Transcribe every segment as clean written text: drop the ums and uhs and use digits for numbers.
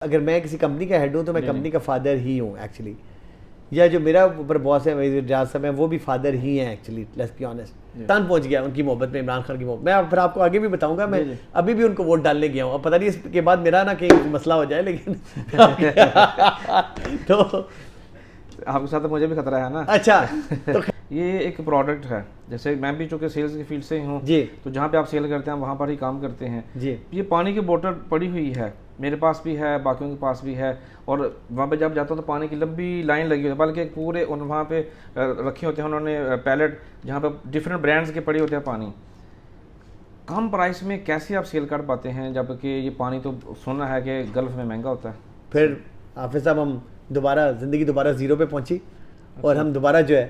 اگر میں کسی کمپنی کا ہیڈ ہوں تو میں کمپنی کا فادر ہی ہوں ایکچولی, یا جو میرا اوپر باس ہے ریاض صاحب ہیں وہ بھی فادر ہی ہیں ایکچولی, لیٹس بی آنیسٹ. تن پہنچ گیا ان کی محبت میں, عمران خان کی محبت. میں پھر آپ کو آگے بھی بتاؤں گا, میں ابھی بھی ان کو ووٹ ڈالنے گیا ہوں. اب پتہ نہیں اس کے بعد میرا نا کہ مسئلہ ہو جائے, لیکن تو آپ کے ساتھ مجھے بھی خطرہ ہے نا. اچھا تو یہ ایک پروڈکٹ ہے, جیسے میں بھی چونکہ سیلز کی فیلڈ سے ہی ہوں جی, تو جہاں پہ آپ سیل کرتے ہیں وہاں پر ہی کام کرتے ہیں. جی یہ پانی کی بوٹل پڑی ہوئی ہے, میرے پاس بھی ہے, باقیوں کے پاس بھی ہے, اور وہاں پہ جب جاتا ہوں تو پانی کی لمبی لائن لگی ہوئی ہے, بلکہ پورے وہاں پہ رکھے ہوتے ہیں انہوں نے پیلٹ, جہاں پہ ڈفرینٹ برانڈز کے پڑے ہوتے ہیں پانی. کم پرائس میں کیسے آپ سیل کر پاتے ہیں, جبکہ یہ پانی تو سننا ہے کہ گلف میں مہنگا ہوتا ہے. پھر حافظ صاحب ہم زندگی دوبارہ زیرو پہ پہنچی, اور ہم دوبارہ جو ہے,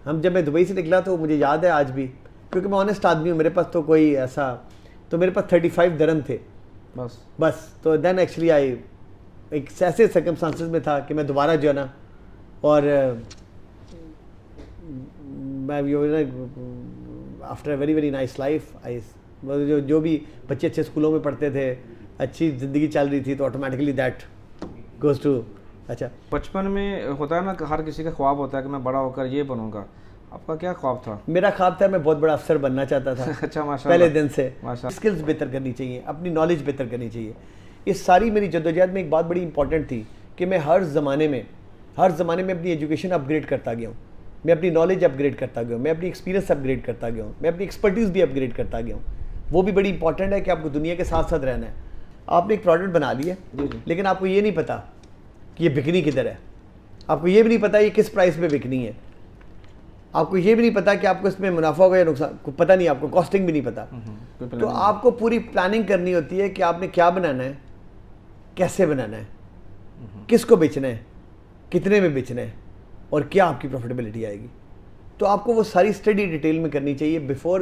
ہم جب میں دبئی سے نکلا تو مجھے یاد ہے آج بھی, کیونکہ میں آنیسٹ آدمی ہوں, میرے پاس تو کوئی ایسا, تو میرے پاس 35 درہم تھے بس. تو دین ایکچولی آئی ایک ایسے سرکمسٹانسز میں تھا کہ میں دوبارہ جو ہے نا, اور میں after a very very nice life, جو بھی بچے اچھے اسکولوں میں پڑھتے تھے, اچھی زندگی چل رہی تھی, تو آٹومیٹکلی دیٹ گوز ٹو. اچھا بچپن میں ہوتا ہے نا کہ ہر کسی کا خواب ہوتا ہے کہ میں بڑا ہو کر یہ بنوں گا, آپ کا کیا خواب تھا؟ میرا خواب تھا میں بہت بڑا افسر بننا چاہتا تھا. اچھا ماشاء پہلے اللہ. دن سے اسکلز بہتر کرنی چاہیے, اپنی نالج بہتر کرنی چاہیے. یہ ساری میری جدوجہد میں ایک بات بڑی امپورٹنٹ تھی کہ میں ہر زمانے میں اپنی ایجوکیشن اپ گریڈ کرتا گیا ہوں, میں اپنی نالج اپ گریڈ کرتا گیا ہوں, میں اپنی ایکسپیرینس اپ گریڈ کرتا گیا ہوں, میں اپنی ایکسپرٹیز بھی اپ گریڈ کرتا گیا ہوں. وہ بھی بڑی امپورٹنٹ ہے کہ آپ کو دنیا کے ساتھ ساتھ رہنا ہے. آپ نے ایک پروڈکٹ بنا لی ہے, لیکن آپ کو یہ نہیں پتا کہ یہ بکنی کدھر ہے, آپ کو یہ بھی نہیں پتا یہ کس پرائس پہ بکنی ہے, آپ کو یہ بھی نہیں پتا کہ آپ کو اس میں منافع ہوگا یا نقصان, کو پتہ نہیں, آپ کو کاسٹنگ بھی نہیں پتا. تو آپ کو پوری پلاننگ کرنی ہوتی ہے کہ آپ نے کیا بنانا ہے, کیسے بنانا ہے, کس کو بیچنا ہے, کتنے میں بیچنا ہے, اور کیا آپ کی پروفیٹیبلٹی آئے گی. تو آپ کو وہ ساری اسٹڈی ڈیٹیل میں کرنی چاہیے بیفور.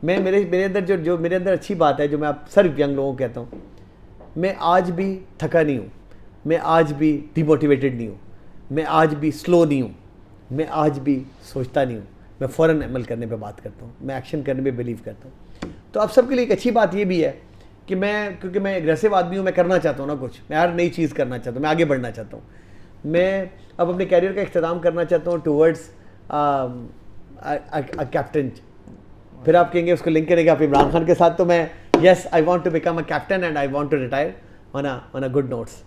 میرے اندر جو میرے اندر اچھی بات ہے, جو میں آپ صرف ینگ لوگوں کو کہتا ہوں, میں آج بھی تھکا نہیں ہوں, میں آج بھی ڈی موٹیویٹڈ نہیں ہوں, میں آج بھی سلو نہیں ہوں, میں آج بھی سوچتا نہیں ہوں, میں فوراً عمل کرنے پہ بات کرتا ہوں, میں ایکشن کرنے پہ بلیو کرتا ہوں. تو آپ سب کے لیے ایک اچھی بات یہ بھی ہے کہ کیونکہ میں اگریسو آدمی ہوں, میں کرنا چاہتا ہوں نا کچھ, میں ہر نئی چیز کرنا چاہتا ہوں, میں آگے بڑھنا چاہتا ہوں. میں اب اپنے کیریئر کا اختتام کرنا چاہتا ہوں ٹورڈز کیپٹن. پھر آپ کہیں گے اس کو لنک کریں گے آپ عمران خان کے ساتھ, تو میں yes I want to become a captain and I want to retire on a good notice.